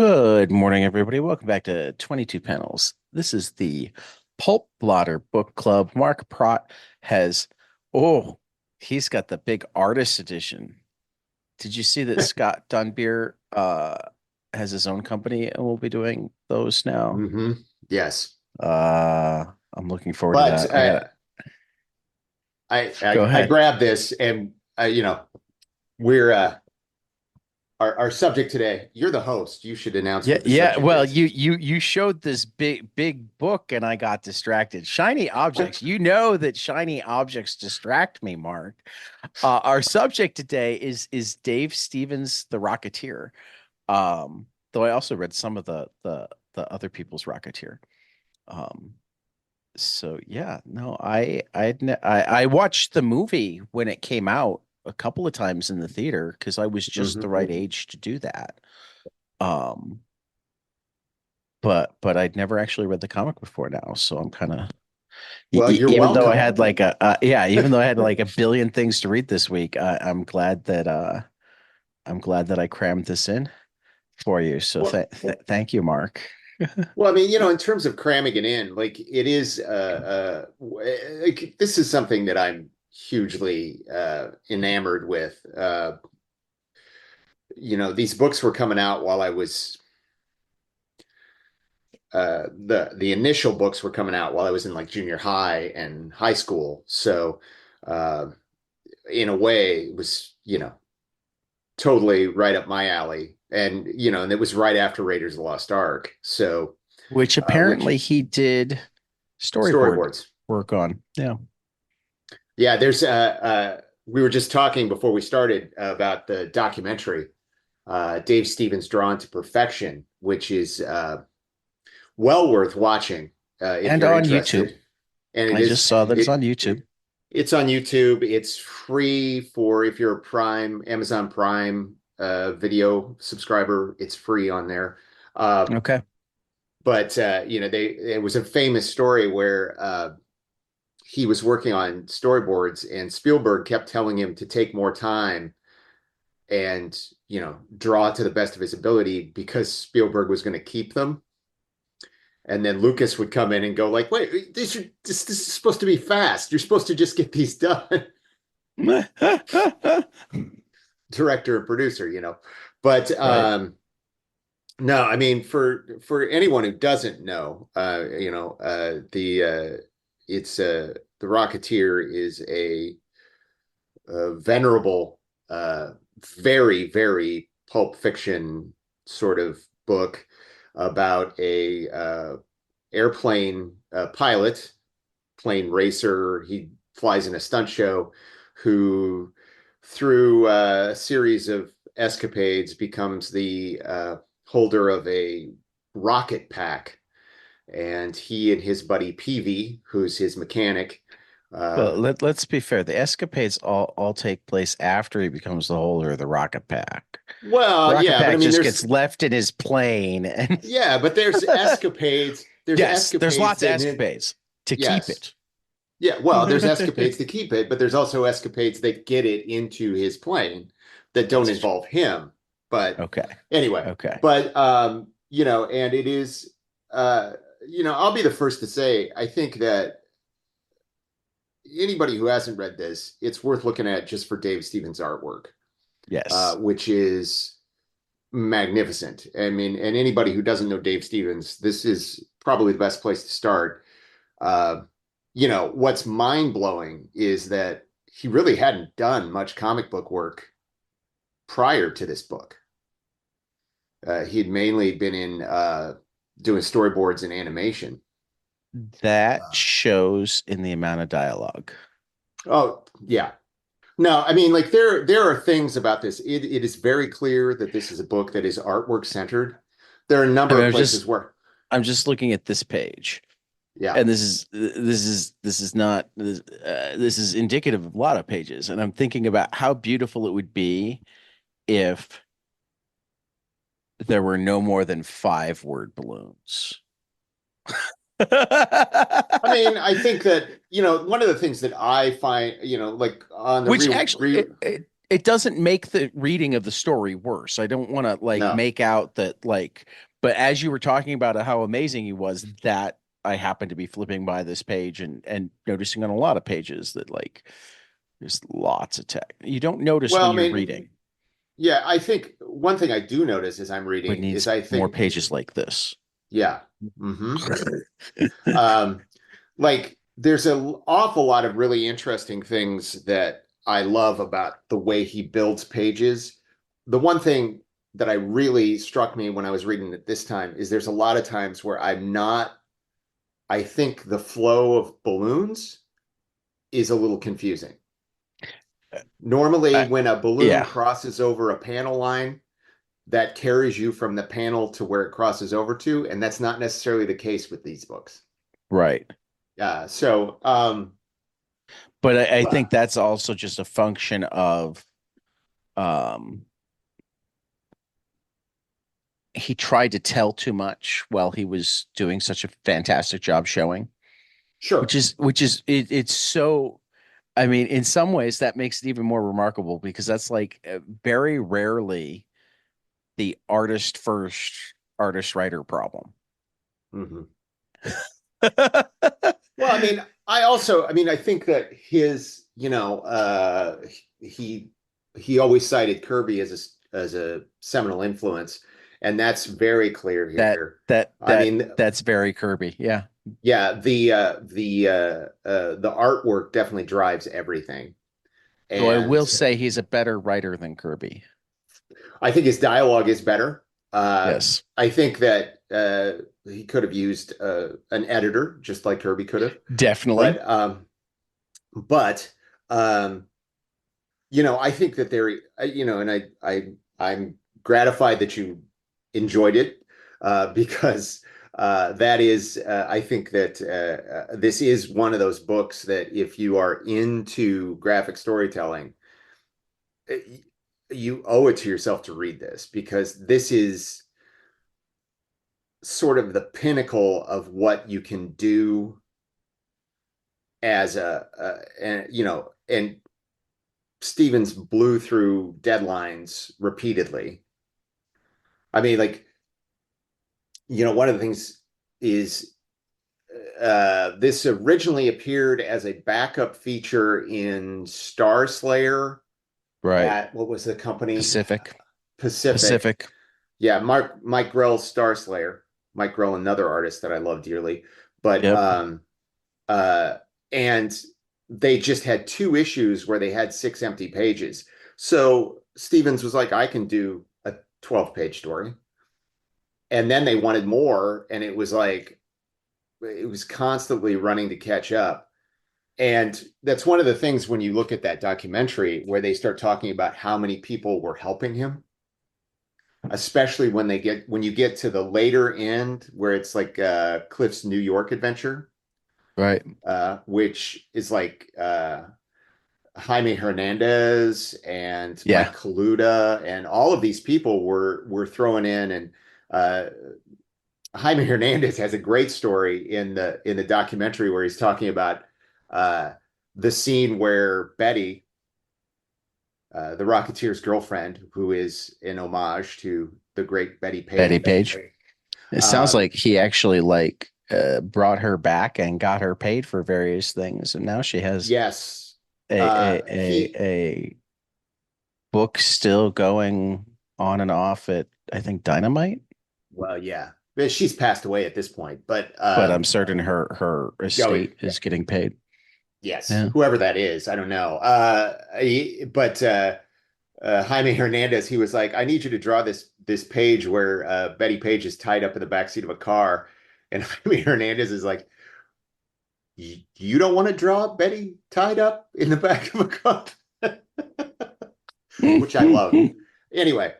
Good morning, everybody. Welcome back to 22 Panels. This is the Pulp Blotter Book Club. Mark Pracht has, oh, he's got the big artist edition. Did you see that Scott Dunbier has his own company and will be doing those now? hmm Yes, I'm looking forward to but that. I gotta go I ahead. grabbed this, and we're our subject today. You're the host. You should announce Yeah, what the yeah. subject Well, is. you showed this big book and I got distracted. Shiny objects. You know that shiny objects distract me, Mark. Our subject today is Dave Stevens' The Rocketeer. Though I also read some of the other people's Rocketeer. Um, so yeah, no, I watched the movie when it came out a couple of times in the theater because I was just the right hmm age to do that. Um, but I'd never actually read the comic before now, so I'm kind of Well, you're even though I welcome. had like a yeah, even though I had like a billion things to read this week, I'm glad that I crammed this in for you. So Well, thank you, Mark. I mean, in terms of cramming it in, like it is, like this is something that I'm hugely enamored with. These books were coming out while I was the initial books were coming out while I was in like junior high and high school. So uh, in a way, it was totally right up my alley, and it was right after Raiders of the Lost Ark. So Which which apparently he did storyboard storyboards? work on. Yeah. Yeah, there's we were just talking before we started about the documentary, Dave Stevens Drawn to Perfection, which is well worth watching if And you're on YouTube. interested. And it I just is saw that it's it, on YouTube. it it's on YouTube. It's free for if you're a Prime Amazon Prime video subscriber. It's free on there. Uh, Okay. but it was a famous story where he was working on storyboards, and Spielberg kept telling him to take more time and draw to the best of his ability because Spielberg was going to keep them. And then Lucas would come in and go like, "Wait, this is supposed to be fast. You're supposed to just get these done." Director and producer. But Right. no, I mean for anyone who doesn't know, the Rocketeer is a venerable, uh, very very pulp fiction sort of book about a airplane pilot, plane racer. He flies in a stunt show who, through a series of escapades, becomes the holder of a rocket pack. And he and his buddy Peavy, who's his mechanic, uh, But let's be fair. The escapades all take place after he becomes the holder of the rocket pack. The well, rocket yeah, but I pack mean, just there's gets left in his plane, and yeah, but there's escapades. There's yes, there's escapades lots of that escapades to keep yes, it. yeah, well, there's escapades to keep it, but there's also escapades that get it into his plane that don't That's involve him. But okay. anyway, Okay. but and it is I'll be the first to say I think that anybody who hasn't read this, it's worth looking at just for Dave Stevens' artwork, Yes. which is magnificent. I mean, and anybody who doesn't know Dave Stevens, this is probably the best place to start. Uh, what's mind blowing is that he really hadn't done much comic book work prior to this book. He had mainly been in doing storyboards and animation. That Uh, shows in the amount of dialogue. oh, yeah. No, I mean, like there are things about this. It is very clear that this is a book that is artwork centered. There are a I number mean, of places where, I'm just looking at this page, yeah, and this is not this is indicative of a lot of pages, and I'm thinking about how beautiful it would be if there were no more than five word balloons. I mean, I think that, one of the things that I find, like on the Which real, actually, real, it doesn't make the reading of the story worse. I don't want to like No. make out that like, but as you were talking about how amazing he was, that I happened to be flipping by this page and noticing on a lot of pages that like there's lots of text you don't notice Well, when I you're mean, reading, yeah, I think one thing I do notice as I'm but reading is needs I more think, pages like this. yeah. Hmm. Um, like there's an awful lot of really interesting things that I love about the way he builds pages. The one thing that I really struck me when I was reading it this time is there's a lot of times where I think the flow of balloons is a little confusing. Normally, I, when a balloon yeah, crosses over a panel line, that carries you from the panel to where it crosses over to, and that's not necessarily the case with these books. right. So, But I well, think that's also just a function of um he tried to tell too much while he was doing such a fantastic job showing, sure. it's so I mean, in some ways that makes it even more remarkable because that's like very rarely the artist first, artist writer problem. Hmm. Well, I mean, I mean, I think that he he always cited Kirby as a seminal influence, and that's very clear that here. that I that mean, that's very Kirby. Yeah. yeah, the artwork definitely drives everything, Though I and will say he's a better writer than Kirby. I think his dialogue is better. Yes, I think that he could have used an editor, just like Kirby could have, definitely. but but um, I think that and I'm gratified that you enjoyed it because that is, I think that this is one of those books that if you are into graphic storytelling, uh, you owe it to yourself to read this because this is sort of the pinnacle of what you can do as and Stevens blew through deadlines repeatedly. I mean, like, one of the things is this originally appeared as a backup feature in Star Slayer Right. at what was the company? Pacific. Pacific. Pacific. Yeah, Mike Grell's Star Slayer. Mike Grell, another artist that I love dearly. But Yep. uh and they just had two issues where they had six empty pages. So Stevens was like, I can do a 12-page story. And then they wanted more, and it was like it was constantly running to catch up. And that's one of the things when you look at that documentary where they start talking about how many people were helping him, especially when you get to the later end where it's like Cliff's New York adventure, Right. which is like Jaime Hernandez and Yeah. Mike Kaluta and all of these people were thrown in, and uh, Jaime Hernandez has a great story in the documentary where he's talking about uh, the scene where Betty, the Rocketeer's girlfriend, who is an homage to the great Betty Betty Page. Page. It sounds Um, like he actually like brought her back and got her paid for various things, and now she has yes, he a book still going on and off at I think Dynamite, well, yeah, she's passed away at this point, but but I'm certain her oh, estate is getting paid. yes, Yeah. whoever that is, I don't know. But Jaime Hernandez, he was like, I need you to draw this page where Betty Page is tied up in the backseat of a car. And Jaime Hernandez is like, you don't want to draw Betty tied up in the back of a car, which I love. Anyway,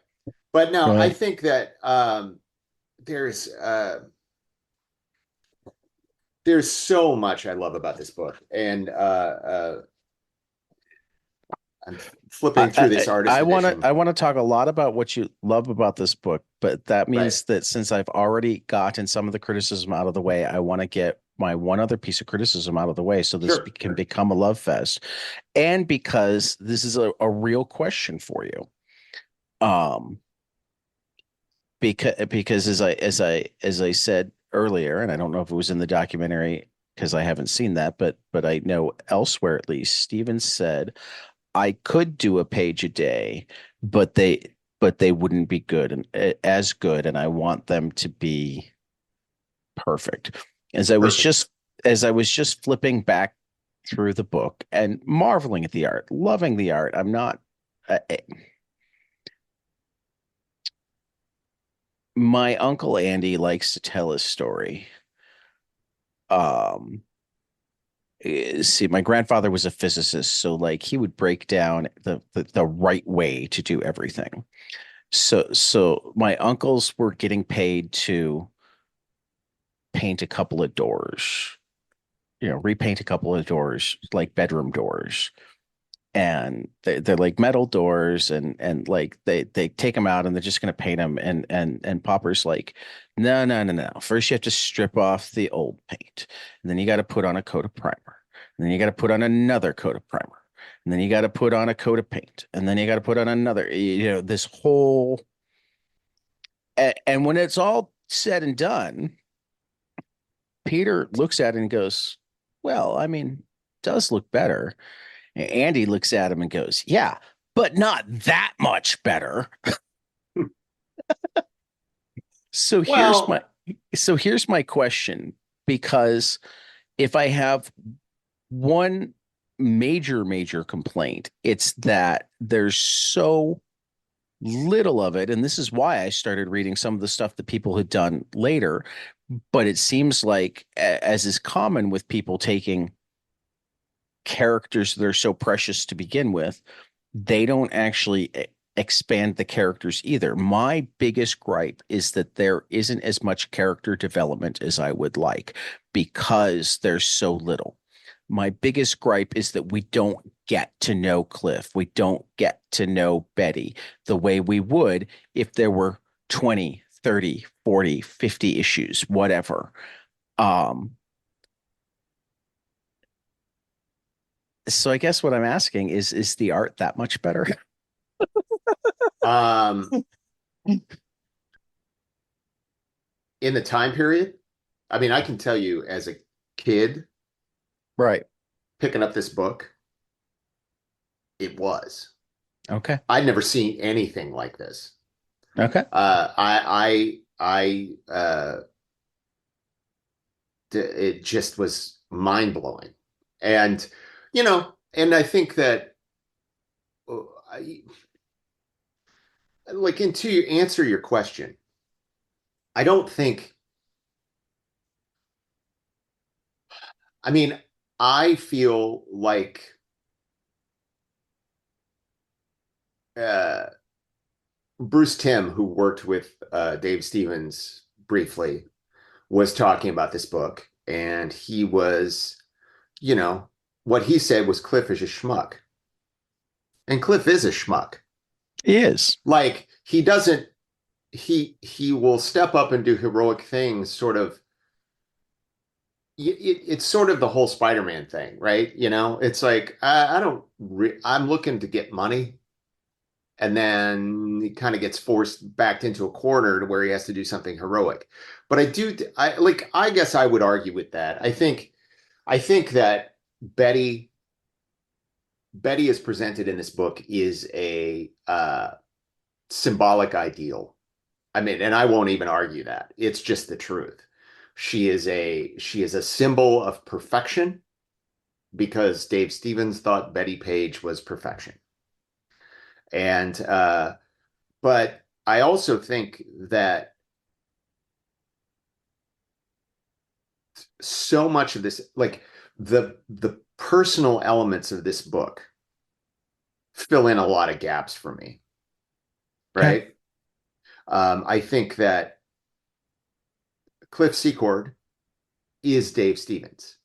but no, I Right. think that there's there's so much I love about this book, and I'm flipping through this artist edition. I want to talk a lot about what you love about this book, but that Right. means that since I've already gotten some of the criticism out of the way, I want to get my one other piece of criticism out of the way so this Sure. can become a love fest, and because this is a real question for you. Um, because as I said earlier, and I don't know if it was in the documentary because I haven't seen that, but I know elsewhere at least, Steven said I could do a page a day, but they wouldn't be good and as good, and I want them to be perfect. As I was Perfect. just as I was just flipping back through the book and marveling at the art, loving the art. I'm not my uncle Andy likes to tell his story. Um, see, my grandfather was a physicist, so like he would break down the right way to do everything. So my uncles were getting paid to paint a couple of doors, repaint a couple of doors, like bedroom doors. And they're like metal doors, and like they take them out and they're just going to paint them. And Popper's like, no, no, no, no. First you have to strip off the old paint, and then you got to put on a coat of primer, and then you got to put on another coat of primer, and then you got to put on a coat of paint, and then you got to put on another, this whole. And when it's all said and done, Peter looks at it and goes, well, I mean, it does look better. And Andy looks at him and goes, yeah, but not that much better. So here's my Well, so here's my question, because if I have one major complaint, it's that there's so little of it, and this is why I started reading some of the stuff that people had done later. But it seems like, as is common with people taking characters that are so precious to begin with, they don't actually expand the characters either. My biggest gripe is that there isn't as much character development as I would like because there's so little. My biggest gripe is that we don't get to know Cliff. We don't get to know Betty the way we would if there were 20, 30, 40, 50 issues, whatever. Um, so I guess what I'm asking is the art that much better? um, in the time period, I mean, I can tell you as a kid Right. picking up this book, it was. Okay. I'd never seen anything like this. Okay. It just was mind blowing, and and I think that I, like into answer your question, I don't think. I mean, I feel like uh, Bruce Timm, who worked with Dave Stevens briefly, was talking about this book, and he was, you know, what he said was Cliff is a schmuck, and Cliff is a schmuck. He is. Like he doesn't, he will step up and do heroic things, sort of. It's sort of the whole Spider-Man thing, right? It's like I don't. I'm looking to get money, and then he kind of gets forced back into a corner to where he has to do something heroic. But I guess I would argue with that. I think that Betty is presented in this book is a symbolic ideal. I mean, and I won't even argue that. It's just the truth. She is a symbol of perfection because Dave Stevens thought Betty Page was perfection. And but I also think that so much of this, like the personal elements of this book, fill in a lot of gaps for me, Okay. right? I think that Cliff Secord is Dave Stevens.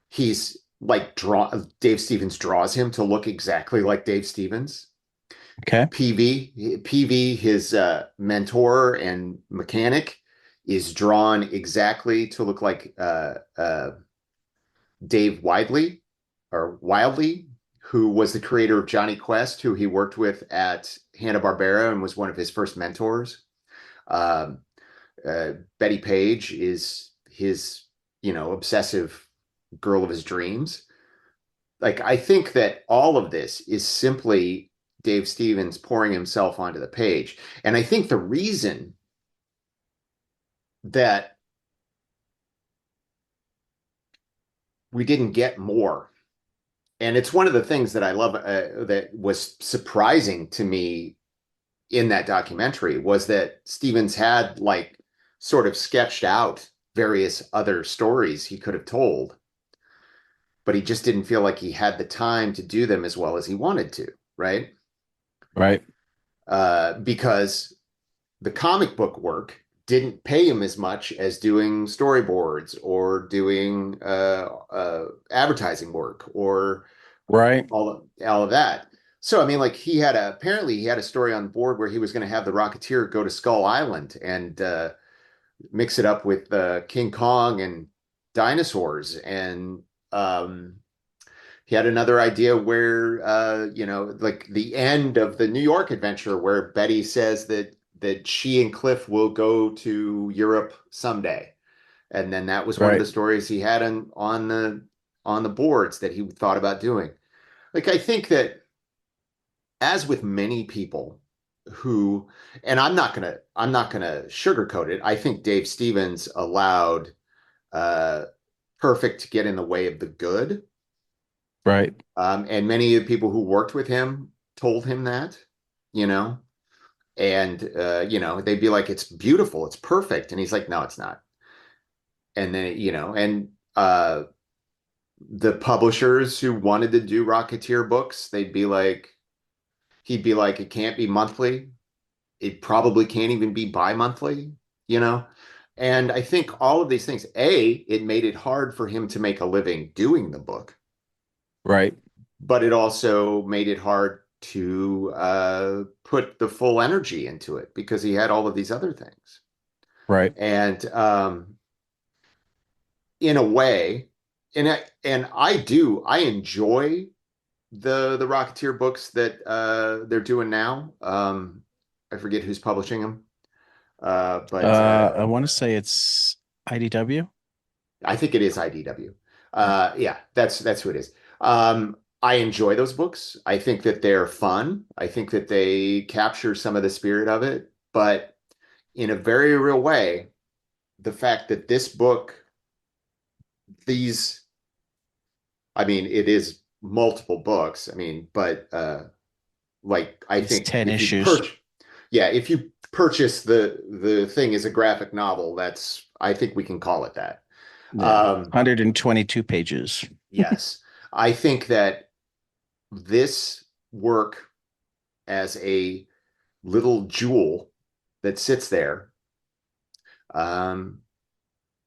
He's like Dave Stevens draws him to look exactly like Dave Stevens. Okay. PV, his mentor and mechanic, is drawn exactly to look like Dave Wildey, who was the creator of Johnny Quest, who he worked with at Hanna-Barbera and was one of his first mentors. Um, Betty Page is his, obsessive girl of his dreams. Like, I think that all of this is simply Dave Stevens pouring himself onto the page. And I think the reason that we didn't get more, and it's one of the things that I love that was surprising to me in that documentary, was that Stevens had like sort of sketched out various other stories he could have told, but he just didn't feel like he had the time to do them as well as he wanted to, right? Right. Because the comic book work didn't pay him as much as doing storyboards or doing advertising work or Right. all of that. So I mean, like apparently he had a story on board where he was going to have the Rocketeer go to Skull Island and mix it up with King Kong and dinosaurs, and um, he had another idea where like the end of the New York adventure where Betty says that she and Cliff will go to Europe someday. And then that was one of the Right. stories he had on the boards that he thought about doing. Like, I think that, as with many people who, and I'm not gonna sugarcoat it. I think Dave Stevens allowed uh perfect to get in the way of the good. Right. And many of the people who worked with him told him that, you know, and they'd be like, it's beautiful, it's perfect. And he's like, no, it's not. And then, and the publishers who wanted to do Rocketeer books, he'd be like, it can't be monthly. It probably can't even be bi-monthly, you know? And I think all of these things, it made it hard for him to make a living doing the book, Right. but it also made it hard to put the full energy into it because he had all of these other things. Right. And in a way, I enjoy the Rocketeer books that they're doing now. I forget who's publishing them, but I want to say it's IDW. I think it is IDW. Yeah, that's who it is. I enjoy those books. I think that they're fun. I think that they capture some of the spirit of it, but in a very real way, the fact that this book, these, I mean, it is multiple books. I mean, but like I It's think 10 issues. if you purchase the thing as a graphic novel, I think we can call it that. Yeah. Um, 122 pages. yes, I think that this work as a little jewel that sits there um,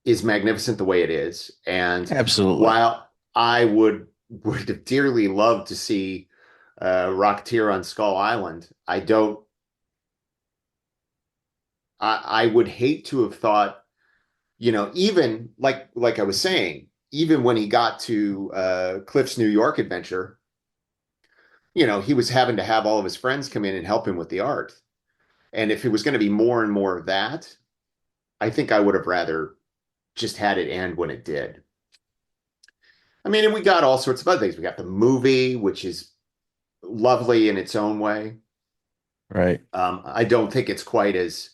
is magnificent the way it is. And Absolutely. while I would have dearly loved to see Rocketeer on Skull Island, I would hate to have thought, even like I was saying, even when he got to Cliff's New York adventure, he was having to have all of his friends come in and help him with the art. And if it was going to be more and more of that, I think I would have rather just had it end when it did. I mean, and we got all sorts of other things. We got the movie, which is lovely in its own way. Right. I don't think it's quite as,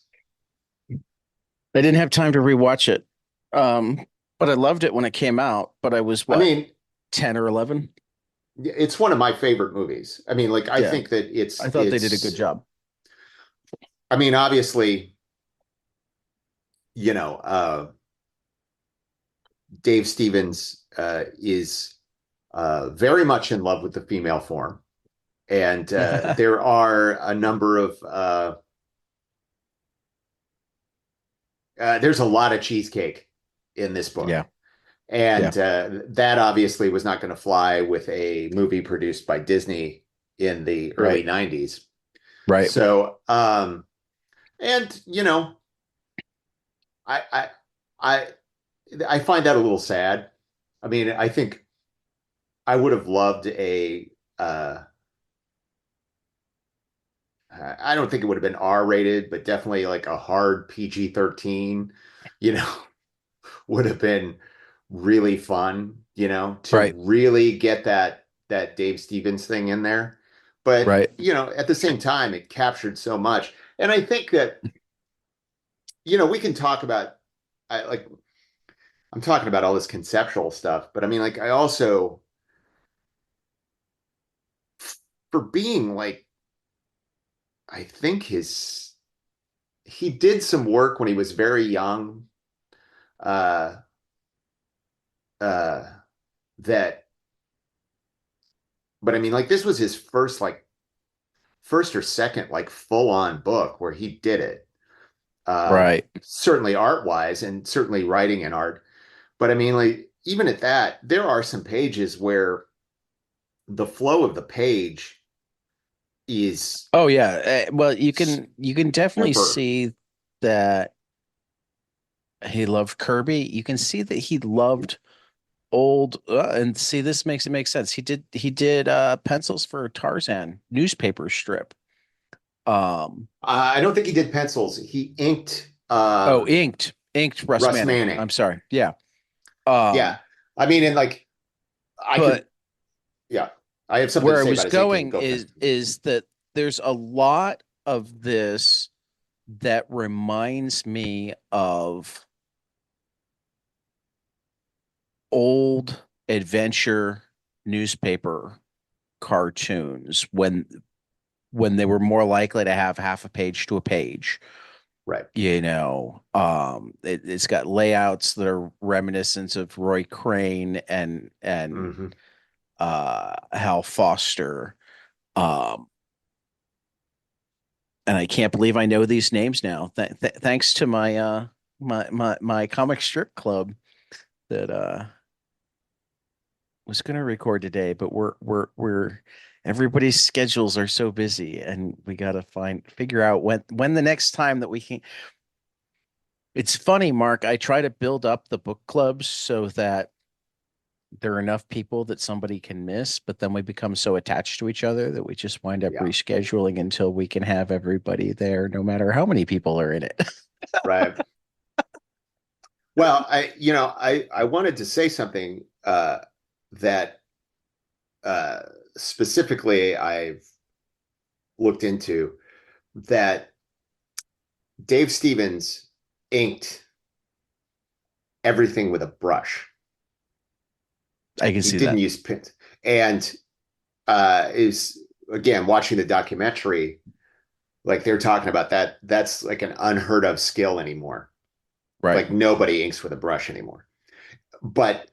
I didn't have time to rewatch it. Um, but I loved it when it came out, but I was I what, mean, 10 or 11? it's one of my favorite movies. I mean, like, I Yeah. think that I thought they did a good job. I mean, obviously, you know, uh, Dave Stevens is very much in love with the female form. And there are a number of, there's a lot of cheesecake in this book. Yeah. Yeah. And that obviously was not going to fly with a movie produced by Disney in the early Right. 90s. Right. So, and, I I I I find that a little sad. I mean, I think I would have loved a I don't think it would have been R rated, but definitely like a hard PG-13, you know, would have been really fun, to Right, really get that Dave Stevens thing in there. But, right. at the same time, it captured so much. And I think that, we can talk about like I'm talking about all this conceptual stuff, but I mean like I also for being like I think his he did some work when he was very young uh uh that but I mean like this was his first or second like full on book where he did it. Right. Certainly art wise and certainly writing and art. But I mean like even at that, there are some pages where the flow of the page is Oh yeah. Well, you can definitely super. see that he loved Kirby. You can see that he loved old and see this makes it make sense. He did pencils for Tarzan newspaper strip. Um I don't think he did pencils. He inked oh, inked Russ Russ Manning. Manning. I'm sorry. Yeah. Yeah. Um I mean, and like I could, but yeah, I have something to where I say was about his inking. going Go ahead. is that there's a lot of this that reminds me of old adventure newspaper cartoons when they were more likely to have half a page to a page. Right. It's got layouts that are reminiscent of Roy Crane and Hmm. Hal Foster. Um, and I can't believe I know these names now. Thanks to my comic strip club that was going to record today, but we're everybody's schedules are so busy, and we got to figure out when the next time that we can. It's funny, Mark. I try to build up the book clubs so that there are enough people that somebody can miss, but then we become so attached to each other that we just wind up Yeah. rescheduling until we can have everybody there, no matter how many people are in it. Right. Well, I wanted to say something that uh, specifically I've looked into that Dave Stevens inked everything with a brush. I can He see didn't that. use pins. And is again watching the documentary, like they're talking about that's like an unheard of skill anymore. Right, Like nobody inks with a brush anymore. But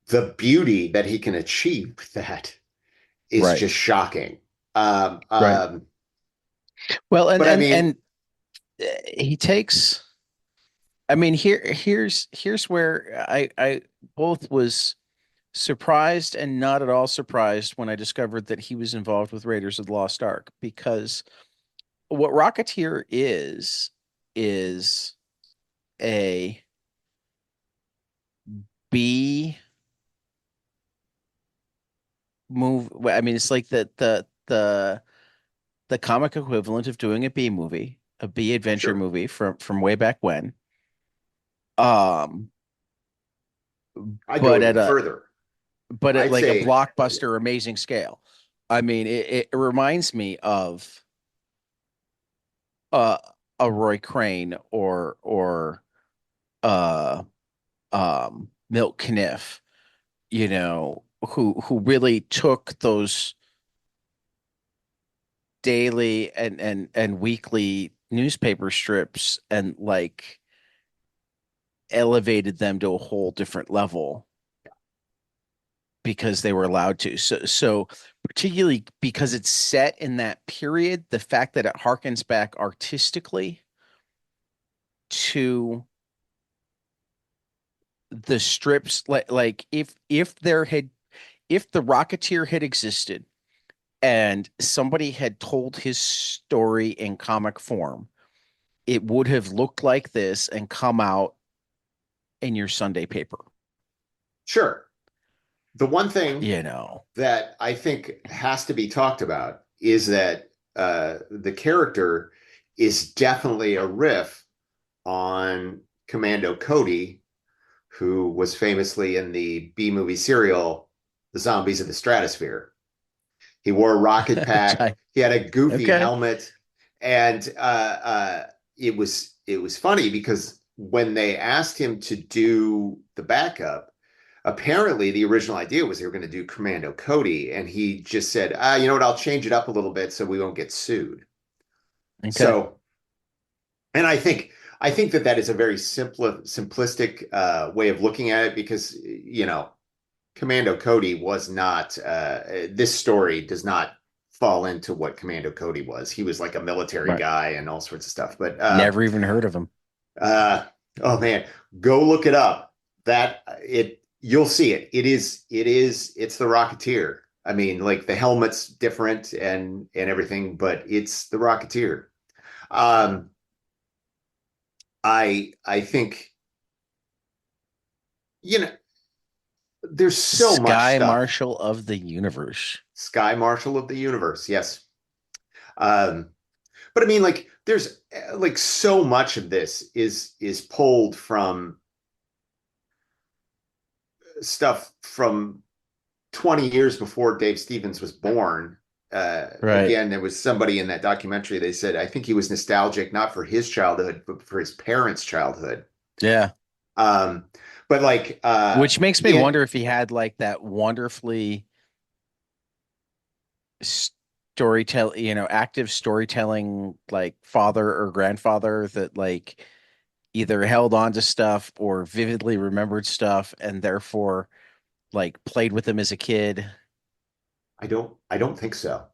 the beauty that he can achieve with that is right, just shocking. Um, right. um, Well, but I mean, and he takes. I mean, here's where I both was surprised and not at all surprised when I discovered that he was involved with Raiders of the Lost Ark, because what Rocketeer is a B move. I mean, it's like the comic equivalent of doing a B movie, a B adventure sure, movie from way back when. Um, I'd go but even further. at I'd like a say, blockbuster amazing scale. I mean, it reminds me of uh, a Roy Crane or uh, Milt Kniff, who really took those daily and weekly newspaper strips and like elevated them to a whole different level because they were allowed to. So particularly because it's set in that period, the fact that it harkens back artistically to the strips, like if the Rocketeer had existed and somebody had told his story in comic form, it would have looked like this and come out in your Sunday paper. Sure. The one thing You know, that I think has to be talked about is that the character is definitely a riff on Commando Cody, who was famously in the B movie serial The Zombies of the Stratosphere. He wore a rocket pack. He had a goofy okay. helmet, and it was funny because when they asked him to do the backup, apparently the original idea was they were going to do Commando Cody, and he just said, you know what, I'll change it up a little bit so we won't get sued. Okay. So, and I think that that is a very simplistic way of looking at it because Commando Cody was not. This story does not fall into what Commando Cody was. He was like a military Right. guy and all sorts of stuff. But Never even heard of him. uh, oh man, go look it up. That it you'll see it. It's the Rocketeer. I mean, like the helmet's different and everything, but it's the Rocketeer. Um, I think you know there's so much Sky stuff. Marshal of the Universe. Sky Marshal of the Universe, yes. Um, but I mean, like, there's like so much of this is pulled from stuff from 20 years before Dave Stevens was born. Right. Again, there was somebody in that documentary. They said I think he was nostalgic not for his childhood, but for his parents' childhood. Yeah. Um, but like, Which makes me yeah, wonder if he had like that wonderfully storytelling, active storytelling like father or grandfather that like either held on to stuff or vividly remembered stuff and therefore like played with him as a kid. I don't think so.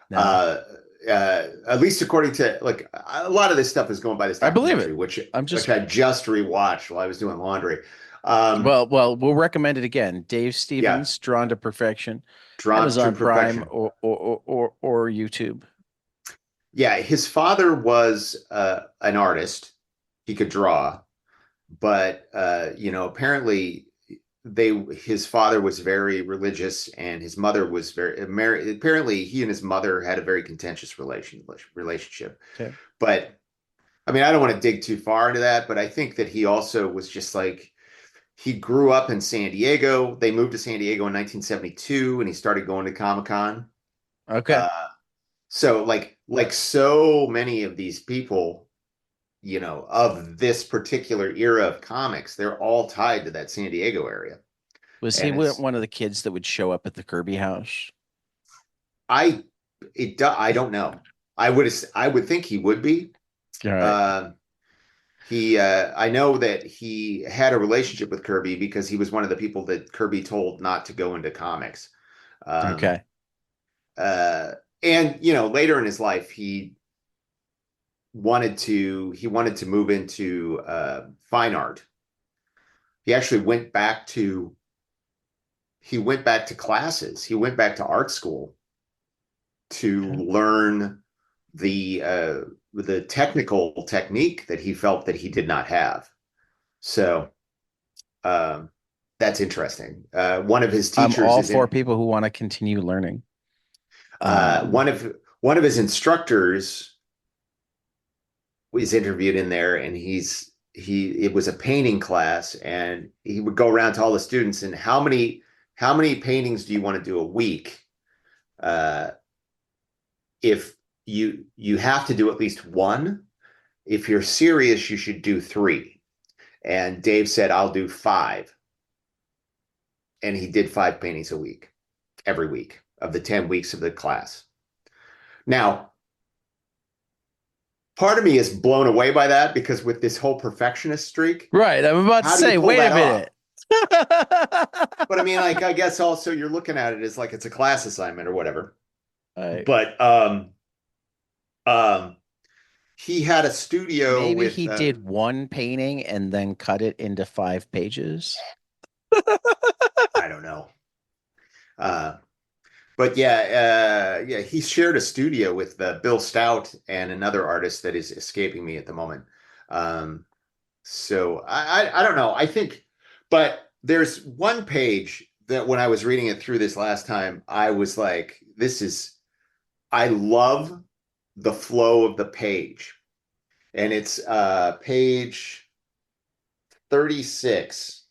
No, uh, at least according to like a lot of this stuff is going by this I believe documentary, it. which I'm which just I just rewatched while I was doing laundry. Um, we'll recommend it again. Dave yeah, Stevens, Drawn to Perfection, Drawn to Amazon Prime Perfection. or YouTube. Yeah, his father was an artist. He could draw, but apparently his father was very religious and his mother was very married. Apparently, he and his mother had a very contentious relationship. Okay. But I mean, I don't want to dig too far into that, but I think that he also was just like he grew up in San Diego. They moved to San Diego in 1972, and he started going to Comic Con. Okay. Uh, so like so many of these people, of this particular era of comics, they're all tied to that San Diego area. Was he And it's one of the kids that would show up at the Kirby house? I I don't know. I would think he would be. All right. Uh, I know that he had a relationship with Kirby because he was one of the people that Kirby told not to go into comics. Um, Okay. uh, and later in his life, he wanted to move into fine art. He actually went back to classes. He went back to art school to Okay. learn the technical technique that he felt that he did not have. So um, that's interesting. One of his I'm teachers all is for in people who want to continue learning. uh, Um, one of one of his instructors was interviewed in there, and it was a painting class, and he would go around to all the students and how many paintings do you want to do a week? Uh, if you have to do at least one. If you're serious, you should do three. And Dave said, I'll do five. And he did five paintings a week, every week of the 10 weeks of the class. Now, part of me is blown away by that because with this whole perfectionist streak, right. I'm about to how do you say, pull wait a that off? minute. But I mean, like, I guess also you're looking at it as like it's a class assignment or whatever. Right. But um, he had a studio Maybe with, he did one painting and then cut it into 5 pages. I don't know. Uh, But yeah, he shared a studio with Bill Stout and another artist that is escaping me at the moment. Um, So I don't know. I think, but there's one page that when I was reading it through this last time, I was like, I love the flow of the page. And it's page 36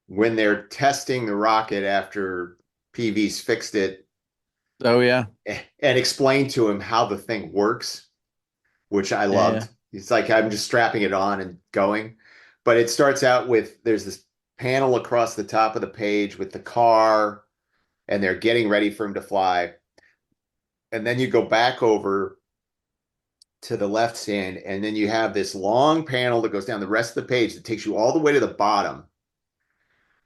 when they're testing the rocket after PV's fixed it Oh yeah. and explained to him how the thing works, which I Yeah. Yeah. loved. It's like I'm just strapping it on and going. But it starts out with there's this panel across the top of the page with the car, and they're getting ready for him to fly. And then you go back over to the left stand, and then you have this long panel that goes down the rest of the page that takes you all the way to the bottom.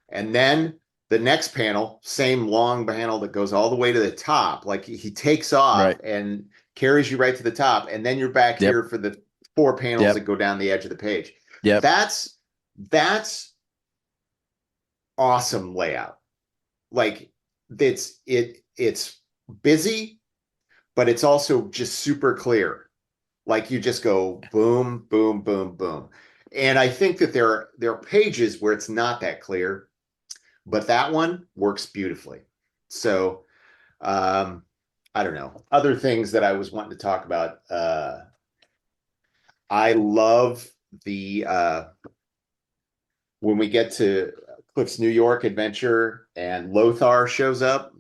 And then the next panel, same long panel that goes all the way to the top. Like he takes off Right. and carries you right to the top. And then you're back Yep. here for the four panels that Yep. go down the edge of the page. Yep. That's awesome layout. Like it's busy, but it's also just super clear. Like you just go boom, boom, boom, boom. And I think that there are pages where it's not that clear, but that one works beautifully. So I don't know. Other things that I was wanting to talk about. I love the when we get to Cliff's New York adventure and Lothar shows up.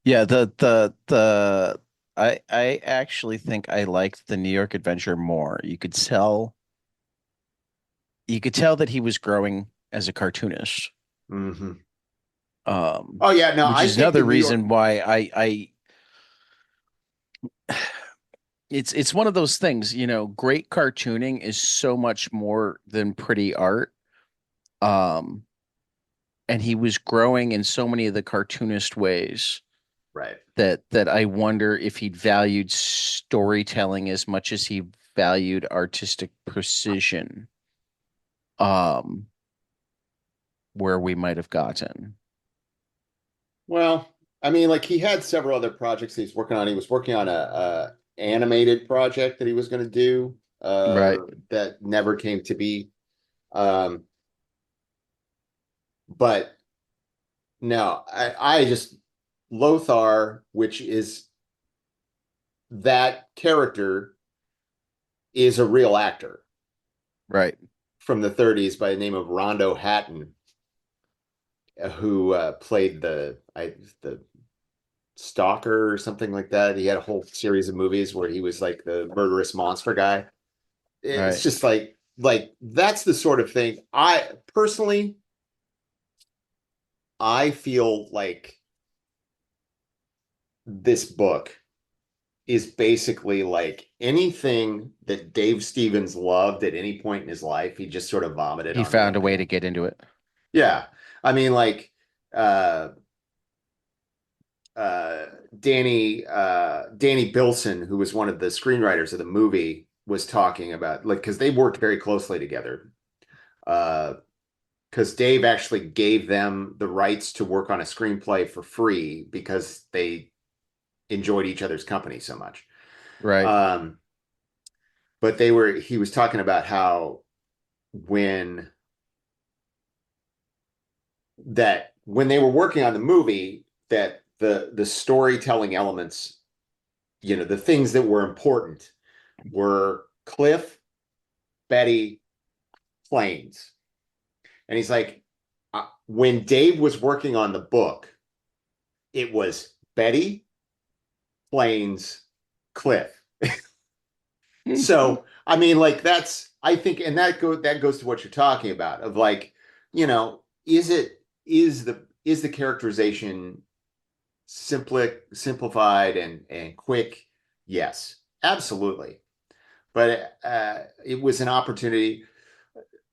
Yeah, the I actually think I liked the New York Adventure more. You could tell that he was growing as a cartoonist. Mm-hmm. Oh yeah, no, Which I is think the another New York. reason why I it's one of those things, great cartooning is so much more than pretty art. Um, and he was growing in so many of the cartoonist ways Right. that I wonder if he valued storytelling as much as he valued artistic precision, um, where we might have gotten. Well, I mean, like he had several other projects he's working on. He was working on a animated project that he was going to do Right. that never came to be. Um, but no, I just Lothar, which is that character, is a real actor Right. from the 30s by the name of Rondo Hatton, who played the Stalker or something like that. He had a whole series of movies where he was like the murderous monster guy. It's Right. just like that's the sort of thing I personally I feel like this book is basically like anything that Dave Stevens loved at any point in his life, he just sort of vomited He on the found a way to ending. get into it. Yeah. I mean, like uh uh Danny Bilson, who was one of the screenwriters of the movie, was talking about like because they worked very closely together. Uh because Dave actually gave them the rights to work on a screenplay for free because they enjoyed each other's company so much. Right. Um, but he was talking about how when when they were working on the movie, that the storytelling elements, the things that were important were Cliff, Betty, Planes. And he's like, when Dave was working on the book, it was Betty, Planes, Cliff. So, I mean, like I think, and that goes to what you're talking about of like, is the characterization simplified and quick? Yes, absolutely. But it was an opportunity.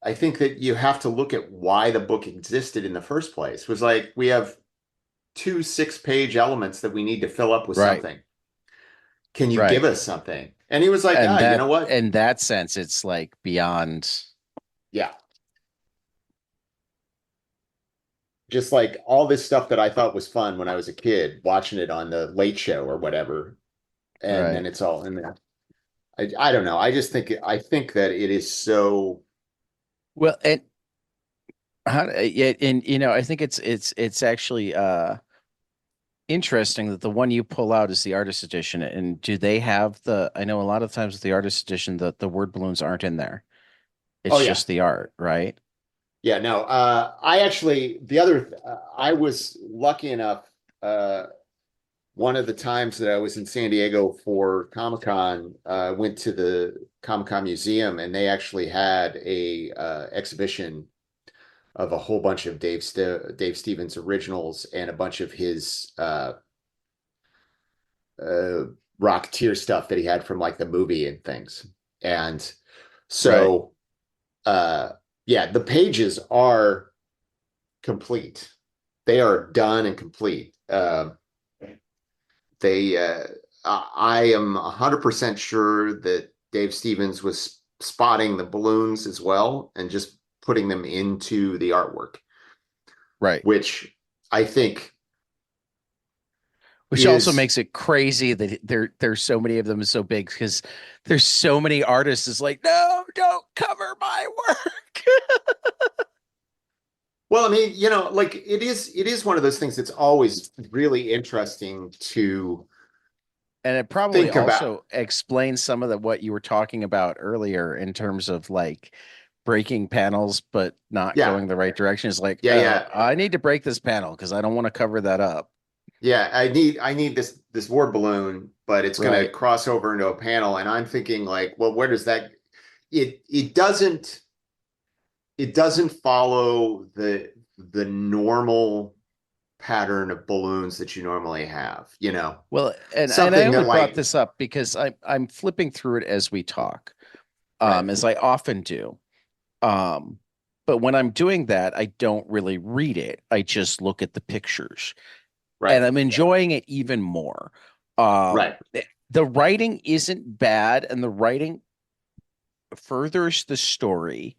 I think that you have to look at why the book existed in the first place. It was like we have two 6-page elements that we need to fill up with Right. something. Can you give Right. us something? And he was like, And you that know what? in that sense, it's like beyond. Yeah, just like all this stuff that I thought was fun when I was a kid, watching it on the Late Show or whatever, and then Right. it's all in there. I don't know. I think that it is so. Well, and yeah, and I think it's actually interesting that the one you pull out is the artist edition. And do they have I know a lot of times with the artist edition, the word balloons aren't in there. Oh It's yeah, just the art, right? yeah. No, I actually the other I was lucky enough. Uh, One of the times that I was in San Diego for Comic-Con, went to the Comic-Con Museum, and they actually had a exhibition of a whole bunch of Dave Stevens originals and a bunch of his uh, Rocketeer stuff that he had from like the movie and things. And Right. so, uh, yeah, the pages are complete. They are done and complete. They, I am 100% sure that Dave Stevens was spotting the balloons as well and just putting them into the artwork, Right. which I think Which also is, makes it crazy that there's so many of them so big because there's so many artists. It's like, no, don't cover my work. well, I mean, like it is one of those things that's always really interesting to And it probably think about. also explains some of what you were talking about earlier in terms of like breaking panels, but not Yeah, going the right direction. It's like, yeah, yeah, I need to break this panel because I don't want to cover that up. yeah. I need this word balloon, but it's going to Right. cross over into a panel, and I'm thinking like, well, where does that? It doesn't follow the normal pattern of balloons that you normally have, Well, and I something only that brought like, this up because I'm flipping through it as we talk, right, as I often do. Um, but when I'm doing that, I don't really read it. I just look at the pictures, and right, I'm enjoying it even more. Um, right, the writing isn't bad, and the writing furthers the story.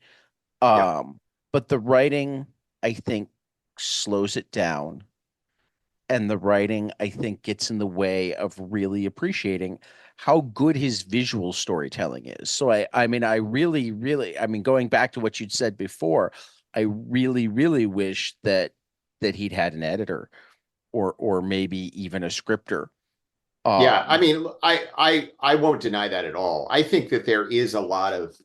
yeah, Um, but the writing, I think, slows it down. And the writing, I think, gets in the way of really appreciating how good his visual storytelling is. So I mean, I mean, going back to what you'd said before, I really, really wish that he'd had an editor or maybe even a scripter. yeah. I Um, mean, I won't deny that at all. I think that there is a lot of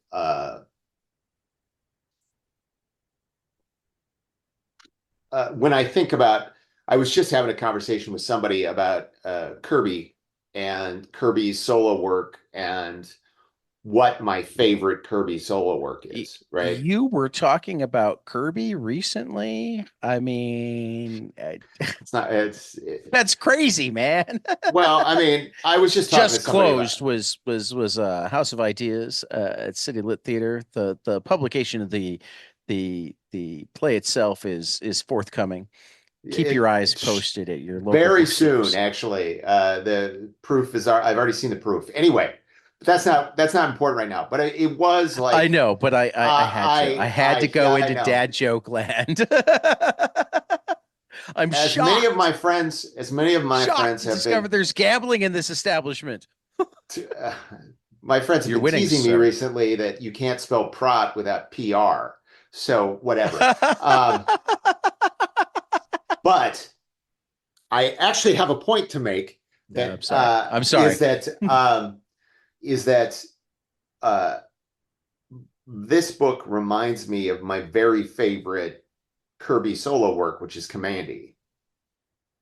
when I think about, I was just having a conversation with somebody about Kirby and Kirby's solo work and what my favorite Kirby solo work is, right? you were talking about Kirby recently. I mean, It's not, that's crazy, man. well, I mean, I was just talking to Just somebody about, closed was House of Ideas at City Lit Theater. The publication of the play itself is forthcoming. Keep your eyes posted at your local very soon, bookstores. actually. The proof is, I've already seen the proof. Anyway, that's not important right now. But it was I like, know, but I had to yeah, go I into know. dad joke land. I'm shocked, As many of my shocked friends to have discover been, there's gambling in this establishment. to, my friends have You're been winning, teasing me sir. recently that you can't spell Prot without PR. So whatever. Um, but I actually have a point to make No, I'm that sorry. I'm sorry. is that uh, this book reminds me of my very favorite Kirby solo work, which is Commandy.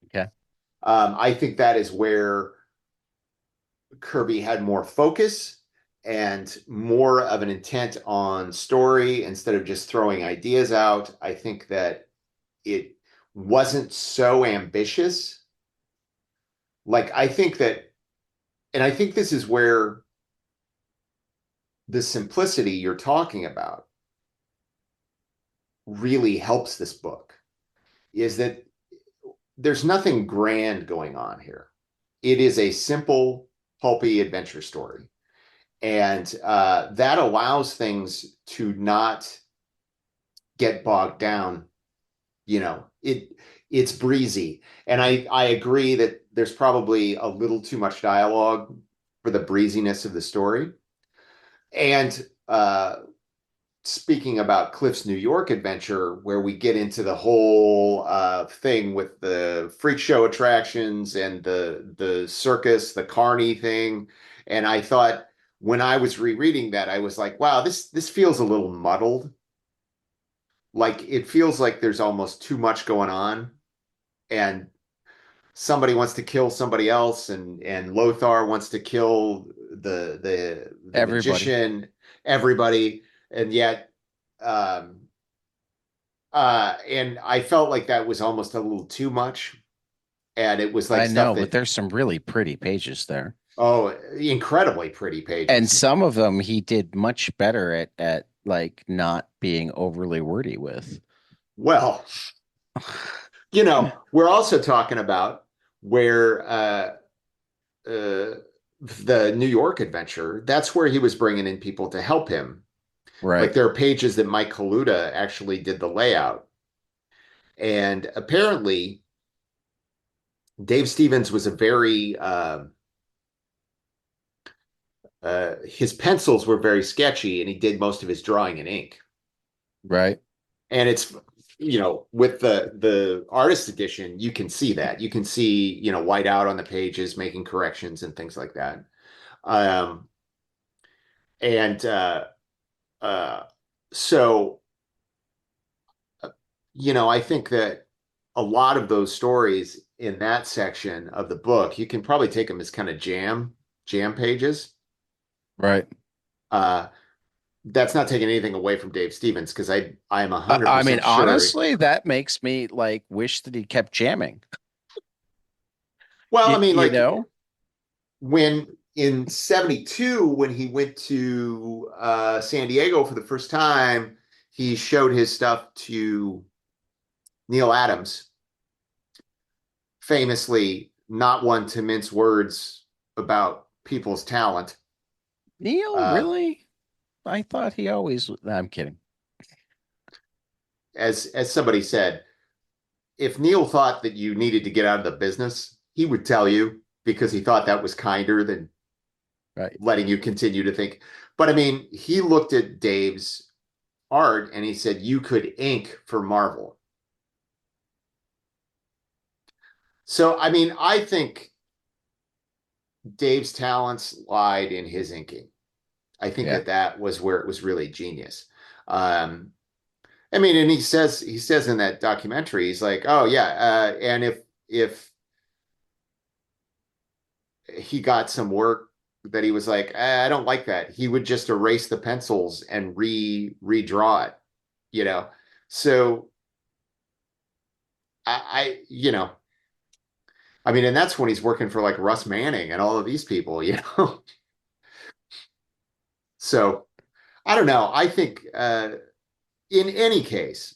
Okay. I think that is where Kirby had more focus and more of an intent on story instead of just throwing ideas out. I think that it wasn't so ambitious. Like, I think that, and I think this is where the simplicity you're talking about really helps this book, is that there's nothing grand going on here. It is a simple, pulpy adventure story. And that allows things to not get bogged down. It's breezy. And I agree that there's probably a little too much dialogue for the breeziness of the story. And speaking about Cliff's New York adventure, where we get into the whole thing with the freak show attractions and the circus, the carny thing, and I thought when I was rereading that, I was like, wow, this feels a little muddled. Like it feels like there's almost too much going on, and somebody wants to kill somebody else, and Lothar wants to kill the Everybody. magician, everybody, and yet um and I felt like that was almost a little too much. And it was like I stuff know, but that, there's some really pretty pages there. oh, incredibly pretty And pages. some of them he did much better at like not being overly wordy with. Well, we're also talking about where uh, the New York adventure, that's where he was bringing in people to help him. Like Right. there are pages that Mike Kaluta actually did the layout. And apparently, Dave Stevens was a very, his pencils were very sketchy and he did most of his drawing in ink. Right. And it's, with the artist edition, you can see that. You can see, white out on the pages, making corrections and things like that. Um, and uh, so, I think that a lot of those stories in that section of the book, you can probably take them as kind of jam pages. Right. Uh, that's not taking anything away from Dave Stevens because I am I mean, 100% sure. honestly, that makes me like wish that he kept jamming. Well, I mean, You like know? when in 72, when he went to San Diego for the first time, he showed his stuff to Neil Adams, famously not one to mince words about people's talent. Neil, Uh, really? I thought he always. No, I'm kidding. as somebody said, if Neil thought that you needed to get out of the business, he would tell you because he thought that was kinder than Right. letting you continue to think. But I mean, he looked at Dave's art and he said, you could ink for Marvel. So, I mean, I think Dave's talents lied in his inking. I think Yeah. that was where it was really genius. Um, I mean, and he says in that documentary, he's like, oh yeah, and if he got some work that he was like, I don't like that, he would just erase the pencils and redraw it, you know. So I I mean, and that's when he's working for like Russ Manning and all of these people, you know. So I don't know. I think in any case,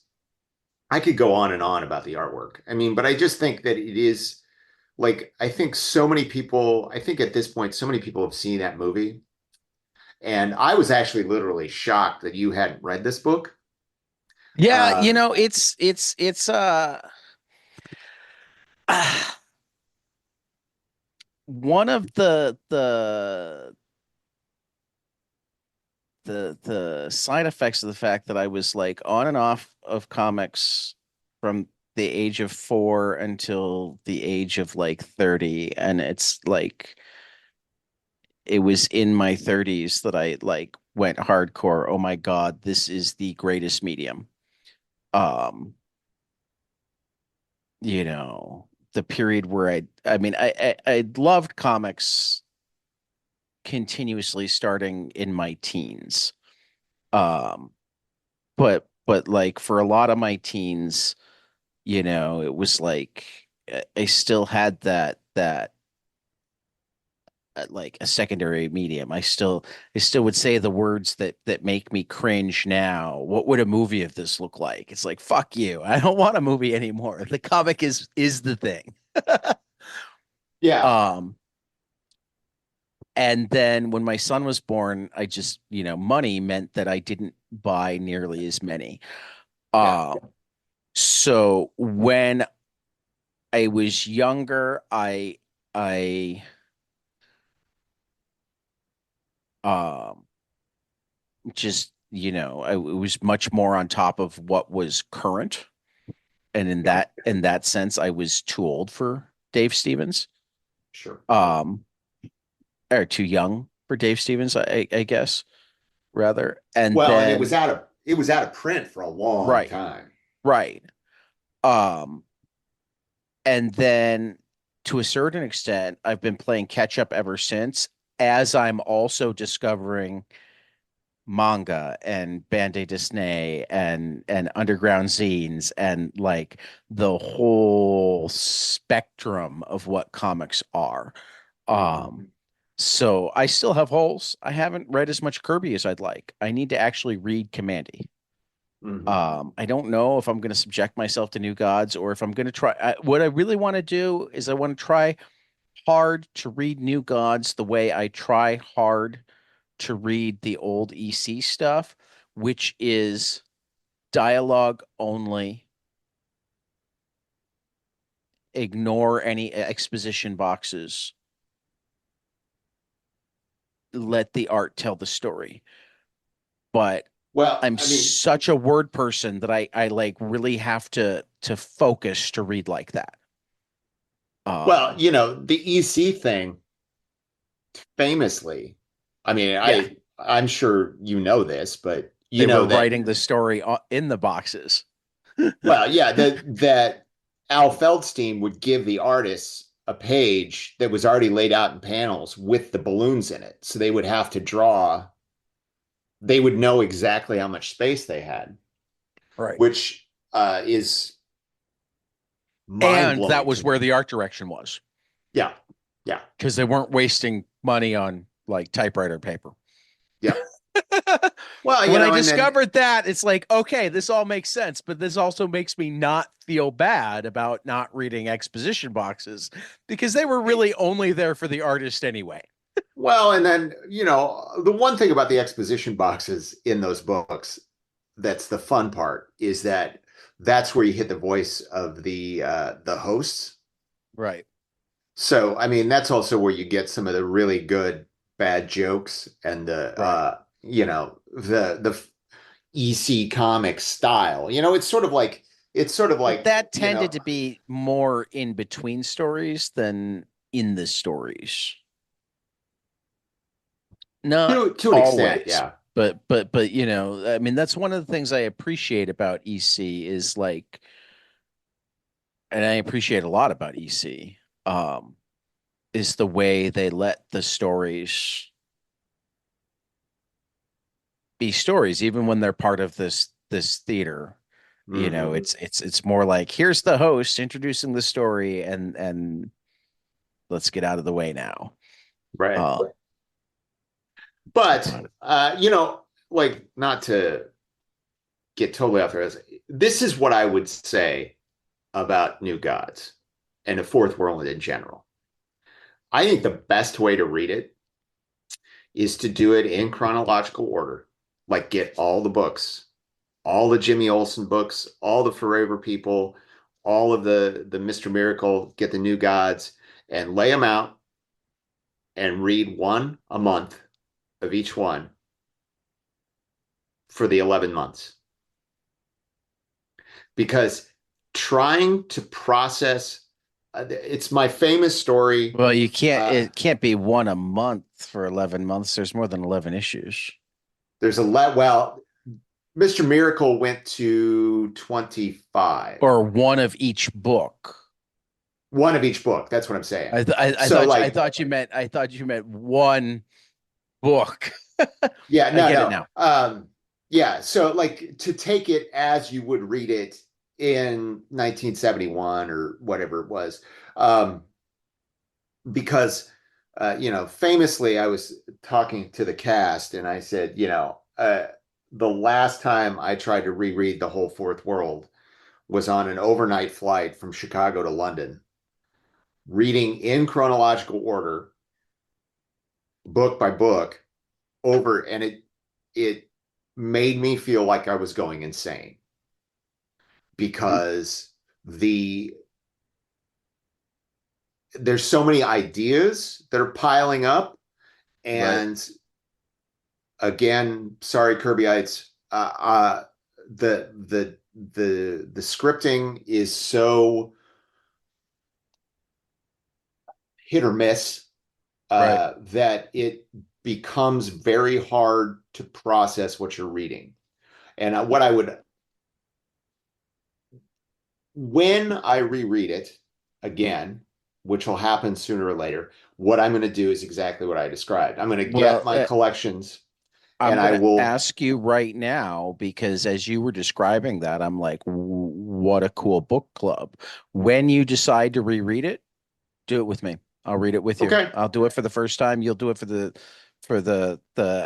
I could go on and on about the artwork. I mean, but I just think that it is like I think so many people. I think at this point, so many people have seen that movie, and I was actually literally shocked that you hadn't read this book. Yeah, Um, one of the side effects of the fact that I was like on and off of comics from the age of 4 until the age of like 30, and it's like it was in my 30s that I like went hardcore. Oh my God, this is the greatest medium. Um, the period where I mean, I loved comics continuously starting in my teens. Um, but like for a lot of my teens, it was like I still had that like a secondary medium. I still would say the words that make me cringe now. What would a movie of this look like? It's like fuck you. I don't want a movie anymore. The comic is the thing. yeah, Um, and then when my son was born, I just, money meant that I didn't buy nearly as many. yeah, Um, so when I was younger, I um just, it was much more on top of what was current. And Yeah, in that sense, I was too old for Dave Stevens. sure. Um, or too young for Dave Stevens, I guess, rather. And Well, and then it was out of print for a long right, time. right. Um, and then to a certain extent, I've been playing catch up ever since, as I'm also discovering manga and bande dessinée and underground zines and like the whole spectrum of what comics are. Hmm. Um, so I still have holes. I haven't read as much Kirby as I'd like. I need to actually read Commandy. Hmm. I don't know if I'm going to subject myself to New Gods or if I'm going to try. What I really want to do is I want to try hard to read New Gods the way I try hard to read the old EC stuff, which is dialogue only, ignore any exposition boxes, let the art tell the story. But Well, I'm I mean, such a word person that I like really have to focus to read like that. well, Um, the EC thing famously, I mean, yeah, I'm sure you know this, but you they were know that, writing the story in the boxes. well, yeah, that Al Feldstein would give the artists a page that was already laid out in panels with the balloons in it. So they would have to draw, they would know exactly how much space they had, Right. which is mind And that blowing was to where me. the art direction was Yeah. Yeah. because they weren't wasting money on like typewriter paper. Yeah. Well, When I and then, discovered that, it's like, okay, this all makes sense, but this also makes me not feel bad about not reading exposition boxes because they were really only there for the artist anyway. well, and then, the one thing about the exposition boxes in those books that's the fun part is that that's where you hit the voice of the hosts. Right. So, I mean, that's also where you get some of the really good bad jokes and Right. the EC comic style. It's sort of But like, that tended to be more in between stories than in the stories. Not to an extent, always, yeah. but I mean that's one of the things I appreciate about EC is like, and I appreciate a lot about EC, um, is the way they let the stories be stories, even when they're part of this theater. Hmm. It's more like here's the host introducing the story, and let's get out of the way now. Right. Uh, But but like not to get totally off the rails, this is what I would say about New Gods and the Fourth World in general. I think the best way to read it is to do it in chronological order. Like get all the books, all the Jimmy Olsen books, all the Forever People, all of the Mr. Miracle, get the New Gods, and lay them out and read one a month of each one for the 11 months. Because trying to process, it's my famous story. well, you can't. Uh, It can't be one a month for 11 months. There's more than 11 issues, there's a let well, Mr. Miracle went to 25. or one of each book. One of each book. That's what I'm saying. So I like, thought you meant one book. yeah, I no, get it no. now. Yeah, so like to take it as you would read it in 1971 or whatever it was. Um, because famously I was talking to the cast and I said, the last time I tried to reread the whole Fourth World was on an overnight flight from Chicago to London, reading in chronological order, book by book, over, and it made me feel like I was going insane Mhm. because the there's so many ideas that are piling up, Right. and again, sorry, Kirbyites. The the scripting is so hit or miss Right. that it becomes very hard to process what you're reading. And what I would, when I reread it again, which will happen sooner or later, what I'm going to do is exactly what I described. I'm going to get Well, my collections I'm and going I to will, ask you right now because as you were describing that, I'm like, what a cool book club. When you decide to reread it, do it with me. I'll read it with you. okay, I'll do it for the first time. You'll do it for the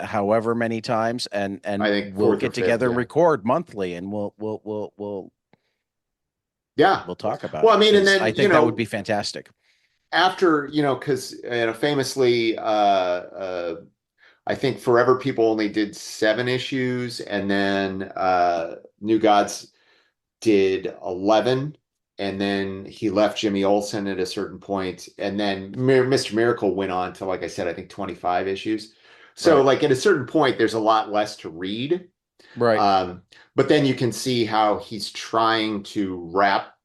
however many times, I and think we'll fourth or get fifth. together and Yeah. record monthly, and Yeah. we'll talk about Well, I it mean, and because then, I think that would be fantastic. after, because, famously, I think Forever People only did 7 issues, and then New Gods did 11, and then he left Jimmy Olsen at a certain point, and then Mr. Miracle went on to, like I said, I think 25 issues. So, Right. like, at a certain point, there's a lot less to read. Right. Um, but then you can see how he's trying to wrap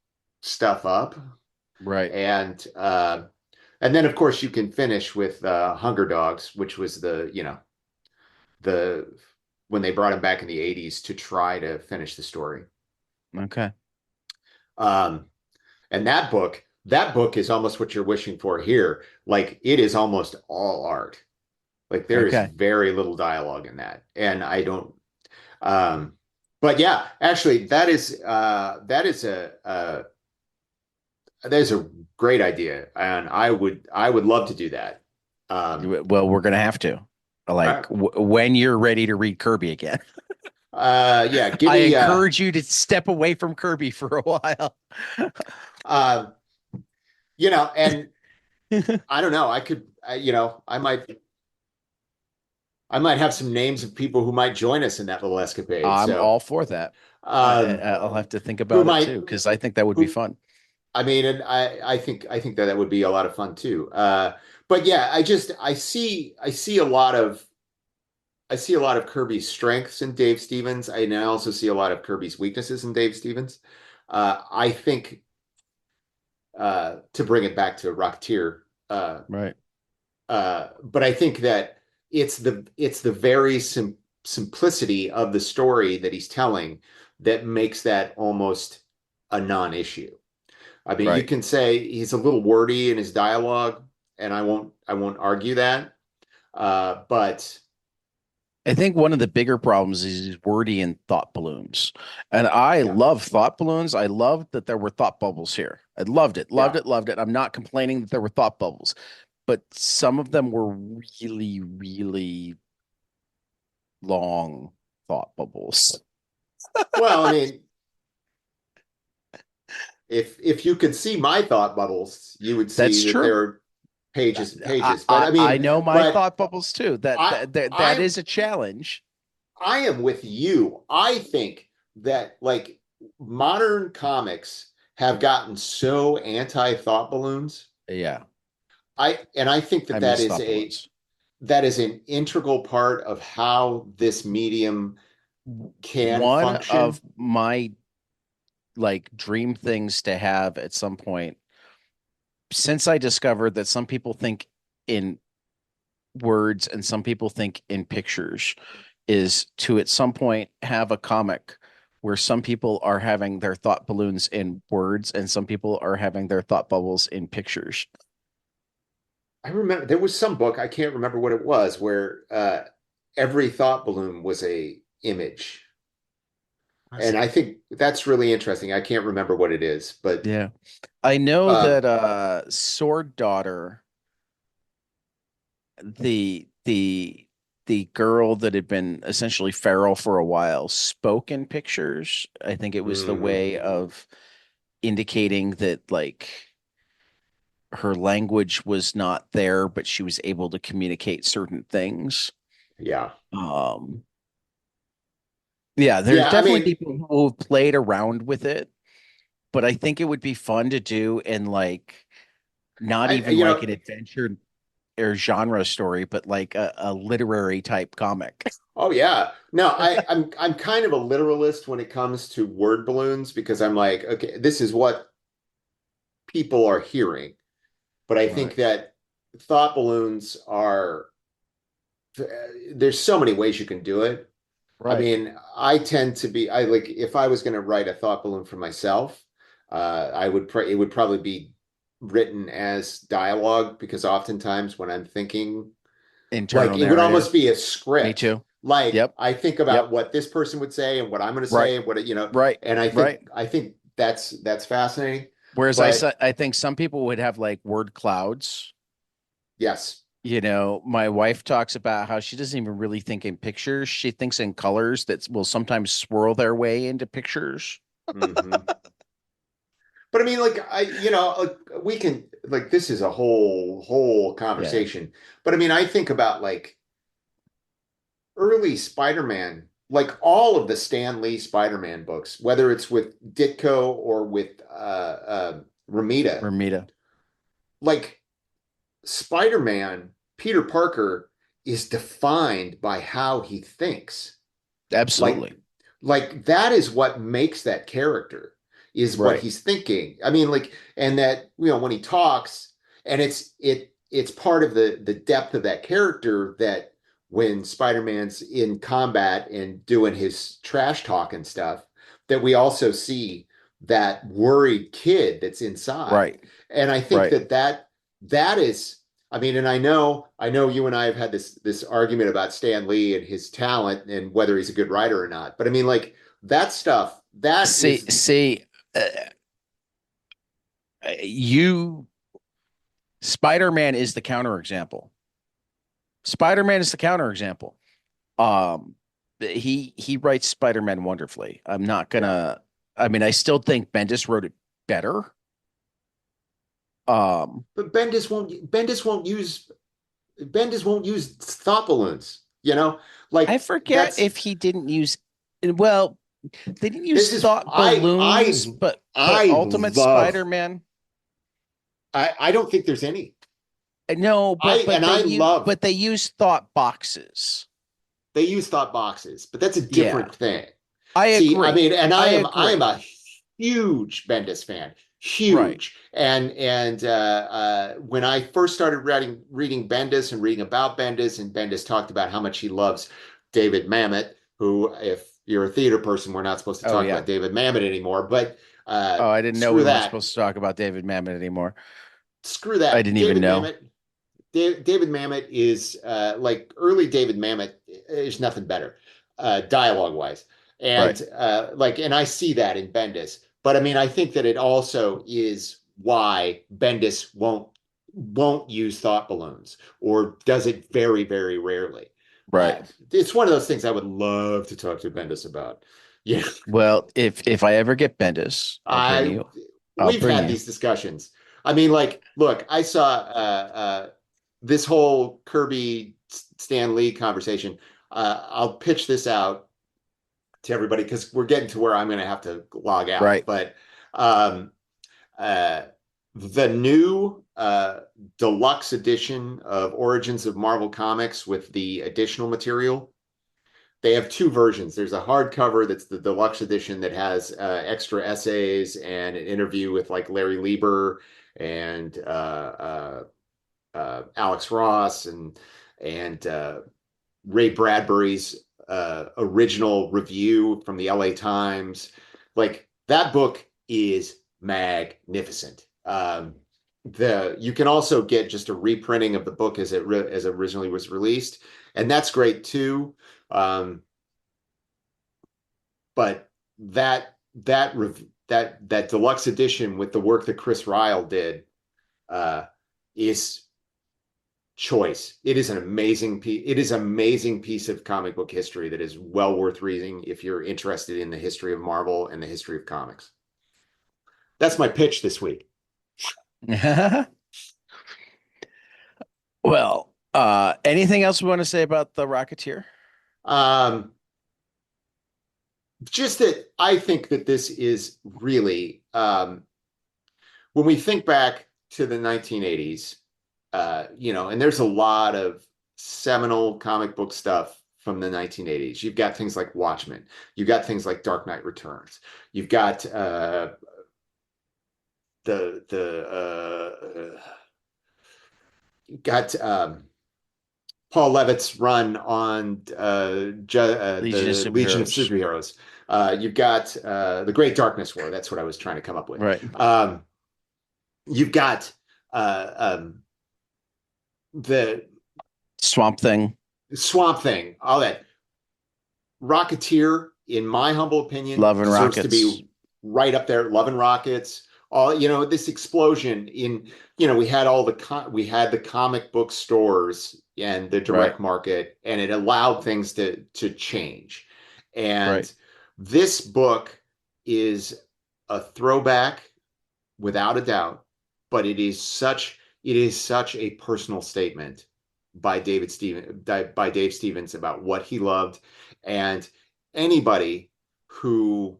stuff up, Right. and and then of course you can finish with Hunger Dogs, which was the when they brought him back in the 80s to try to finish the story. Okay. Um, and that book is almost what you're wishing for here. Like, it is almost all art. Like, there is Okay. very little dialogue in that. And I don't um but yeah, actually that is a great idea. And I would love to do that. Um Well, we're gonna have to. uh, Like when you're ready to read Kirby again. yeah, give I me encourage you to step away from Kirby for a while. uh and I don't know, I could I might have some names of people who might join us in that little escapade. I'm So, all for that. um, I'll have to think who about it might, too, because I think that would be who, fun. I mean, and I think that would be a lot of fun too. But yeah, I see a lot of Kirby's strengths in Dave Stevens, and I also see a lot of Kirby's weaknesses in Dave Stevens. I think to bring it back to Rocketeer, Right. but I think that it's the very simplicity of the story that he's telling that makes that almost a non-issue. I mean, you Right. can say he's a little wordy in his dialogue, and I won't argue that. But I think one of the bigger problems is he's wordy and thought balloons. And I yeah, love thought balloons. I loved that there were thought bubbles here. I loved it, loved yeah, it, loved it. I'm not complaining that there were thought bubbles, but some of them were really, really long thought bubbles. well, I mean, if you could see my thought bubbles, you would That's see that there true. are pages and I, pages. But I I I mean, know my but thought bubbles too. That I that I is a challenge. I am with you. I think that, like, modern comics have gotten so anti-thought balloons. Yeah, I think that I that miss is thought a balloons. that is an integral part of how this medium can One of function. my like dream things to have at some point, since I discovered that some people think in words and some people think in pictures, is to at some point have a comic where some people are having their thought balloons in words and some people are having their thought bubbles in pictures. I remember there was some book, I can't remember what it was, where every thought balloon was a image. Was And it? I think that's really interesting. I can't remember what it is, but Yeah. I know um, that Sword Daughter, the girl that had been essentially feral for a while, spoke in pictures. I think it was the mm, way of indicating that like her language was not there, but she was able to communicate certain things. yeah. Um, yeah, there's Yeah, I definitely mean, people who have played around with it, but I think it would be fun to do in like not I even you like know, an adventure. or genre story, but like a literary type comic. Oh yeah. No, I'm kind of a literalist when it comes to word balloons because I'm like, okay, this is what people are hearing. But I think Right. that thought balloons are there's so many ways you can do it. I Right. mean, I tend to be I like if I was going to write a thought balloon for myself, I would it would probably be written as dialogue because oftentimes when I'm thinking like Internal it would almost narrative. be a Me script. too. Like Yep. I think Yep. about what this person would say and what I'm going to Right. say and what Right. and Right. I think that's fascinating. Whereas But I think some people would have like word clouds. yes. My wife talks about how she doesn't even really think in pictures. She thinks in colors that will sometimes swirl their way into pictures. Hmm. But I mean, like like we can like this is a whole Yeah. conversation. But I mean, I think about like early Spider-Man, like all of the Stan Lee Spider-Man books, whether it's with Ditko or with Romita, Ramita. like Spider-Man, Peter Parker is defined by how he thinks. Like Absolutely. like that is what makes that character is what Right. he's thinking. I mean, like, and that when he talks, and it's part of the depth of that character that when Spider-Man's in combat and doing his trash talk and stuff, that we also see that worried kid that's inside. Right. And I think Right. that is I mean, and I know you and I have had this argument about Stan Lee and his talent and whether he's a good writer or not. But I mean, like that stuff, that See, is see, uh, you Spider-Man is the counterexample. Spider-Man is the counterexample. Um, he writes Spider-Man wonderfully. I'm not yeah. gonna. I mean, I still think Bendis wrote it better. Um, But Bendis won't use thought balloons. I Like forget that's if he didn't use. Well, they didn't use this is thought balloons, but I Ultimate love Spider-Man. I don't think there's any. No, I love but they use thought boxes. they use thought boxes, but that's a Yeah, different thing. I See, I agree. mean, and I I am agree. a huge Bendis fan, Right. huge. And when I first started reading Bendis and reading about Bendis, and Bendis talked about how much he loves David Mamet, who, if you're a theater person, we're not supposed to Oh talk yeah. about David Mamet anymore. But Oh, I didn't know we screw weren't that, supposed to talk about David Mamet anymore. screw I that. didn't even know. David Mamet is like early David Mamet is nothing better, dialogue wise. Right. And and I see that in Bendis. But I mean, I think that it also is why Bendis won't use thought balloons or does it very, very rarely. Right. It's one of those things I would love to talk to Bendis about. Yeah, Well, if I ever get Bendis, I'll bring I you. I'll we've bring had you. these discussions. I mean, like, look, I saw this whole Kirby Stan Lee conversation. I'll pitch this out to everybody because we're getting to where I'm going to have to log out. Right. But um, uh, the new deluxe edition of Origins of Marvel Comics with the additional material, they have two versions. There's a hardcover that's the deluxe edition that has extra essays and an interview with like Larry Lieber and Alex Ross and Ray Bradbury's original review from the LA Times. Like that book is magnificent. The you can also get just a reprinting of the book as originally was released, and that's great too. Um, but that deluxe edition with the work that Chris Ryle did is choice. It is an amazing piece. It is an amazing piece of comic book history that is well worth reading if you're interested in the history of Marvel and the history of comics. That's my pitch this week. Well, anything else we want to say about the Rocketeer? Um, just that I think that this is really when we think back to the 1980s, and there's a lot of seminal comic book stuff from the 1980s. You've got things like Watchmen. You've got things like Dark Knight Returns. You've got the got Paul Levitt's run on Legion of the Legion of Superheroes. Superheroes. You've got the Great Darkness War. That's what I was trying to come up with. Right. You've got the Swamp Thing. Swamp Thing, all that. Rocketeer, in my humble opinion, Love and deserves to Rockets. be right up there. Love and Rockets. All this explosion in we had we had the comic book stores and the Right. direct market, and it allowed things to change. Right. And this book is a throwback without a doubt, but it is such a personal statement by Dave Stevens about what he loved. And anybody who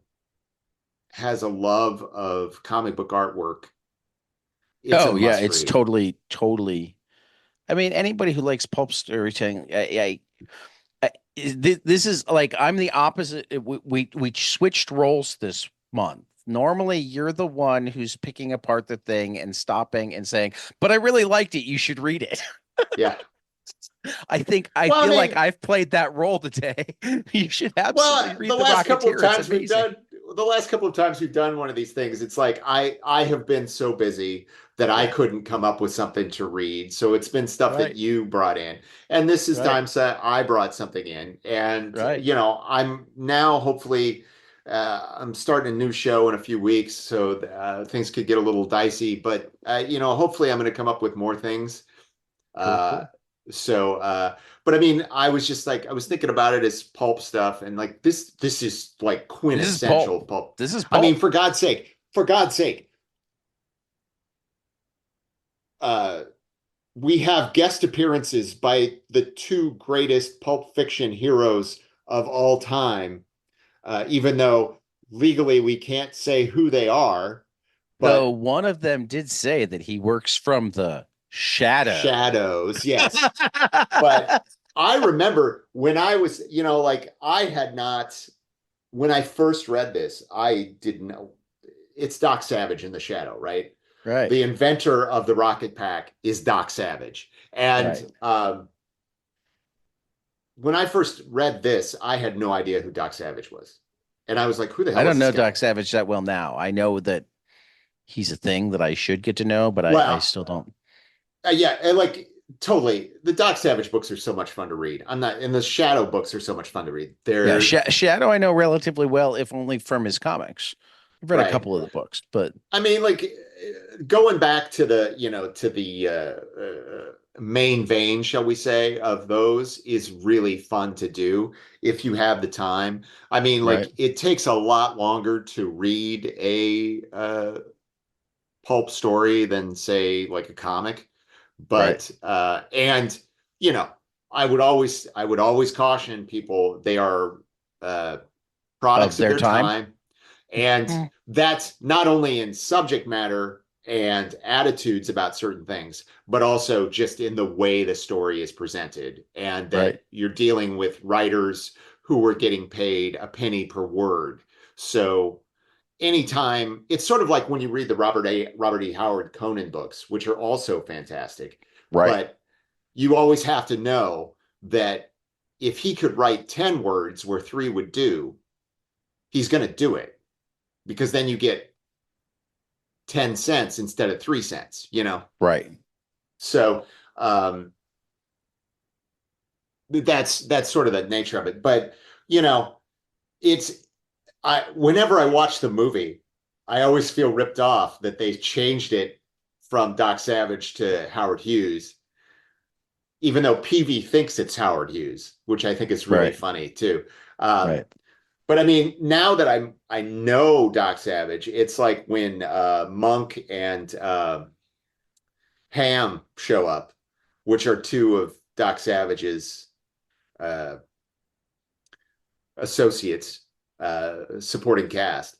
has a love of comic book artwork, it's a Oh yeah, must it's read. totally. I mean, anybody who likes pulp storytelling, this is like I'm the opposite. We switched roles this month. Normally, you're the one who's picking apart the thing and stopping and saying, "But I really liked it. You should read it." Yeah. I Well, I feel like mean, I've played that role today. You should absolutely well, read The Rocketeer. It's amazing. the last couple of times we've done one of these things, it's like I have been so busy that I Yeah. couldn't come up with something to read. So it's been stuff that Right. you brought in. And this is Right. times that I brought something in. And Right. I'm now hopefully I'm starting a new show in a few weeks, so things could get a little dicey, but hopefully I'm going to come up with more things. Cool. Uh, Cool. but I mean, I was thinking about it as pulp stuff, and like this is like This is pulp. quintessential pulp. This is I mean, pulp. for God's sake, uh, we have guest appearances by the two greatest pulp fiction heroes of all time, even though legally we can't say who they are, Though but one of them did say that he works from the shadow. shadows, yes. But I remember when I was, like I had not, when I first read this, I didn't know. It's Doc Savage in the Shadow, right? Right. The inventor of the rocket pack is Doc Savage. And Right. when I first read this, I had no idea who Doc Savage was. And I was like, who the I hell is don't this know guy? Doc Savage that well now. I know that he's a thing that I should get to know, but I Well, still don't. yeah, and like totally. The Doc Savage books are so much fun to read. I'm not, and the Shadow books are so much fun to read. Yeah, They're Shadow I know relatively well, if only from his comics. I've read a right. couple of the books, but I mean, like going back to the main vein, shall we say, of those is really fun to do if you have the time. I mean, right, like it takes a lot longer to read a pulp story than say like a comic, right. but and you know, I would always caution people they are uh, Of products of their their time. time. And Mm. that's not only in subject matter and attitudes about certain things, but also just in the way the story is presented. And Right, that you're dealing with writers who were getting paid a penny per word. So anytime it's sort of like when you read the Robert E. Howard Conan books, which are also fantastic, right. but you always have to know that if he could write 10 words where three would do, he's going to do it because then you get 10 cents instead of 3 cents. Right. So um, that's sort of the nature of it. But, you know, it's, whenever I watch the movie, I always feel ripped off that they changed it from Doc Savage to Howard Hughes, even though Peavy thinks it's Howard Hughes, which I think is really Right. funny too. Um, Right. but I mean, now that I know Doc Savage, it's like when Monk and Ham show up, which are two of Doc Savage's uh, associates, supporting cast,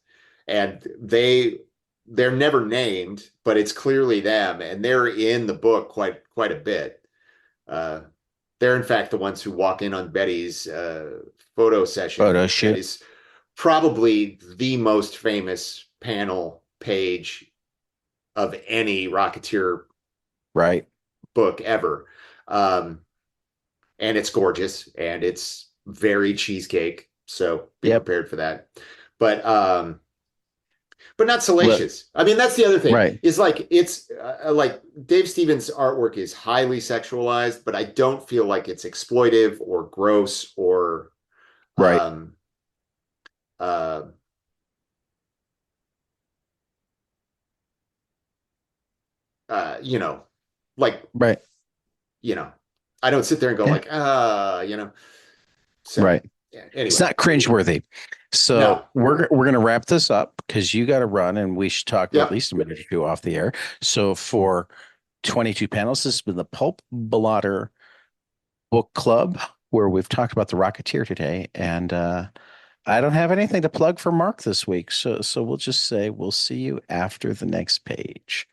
and they're never named, but it's clearly them, and they're in the book quite a bit. Uh, they're in fact the ones who walk in on Betty's photo Photo session that shoot. is probably the most famous panel page of any Rocketeer Right. book ever. Um, and it's gorgeous and it's very cheesecake. So be Yep. prepared for that. But but not Look. salacious. I mean, that's the other thing. Right. Is like it's like Dave Stevens' artwork is highly sexualized, but I don't feel like it's exploitive or gross or Right. um uh you know, like, Right. you know, I don't sit there and go Yeah. like, you know. So Right. yeah, It's anyway, not cringeworthy. So no. we're gonna wrap this up because you got to run, and we should talk for at Yep. least a minute or two off the air. So for 22 panels, this has been the Pulp Blotter Book Club, where we've talked about the Rocketeer today, and I don't have anything to plug for Mark this week. So we'll just say we'll see you after the next page.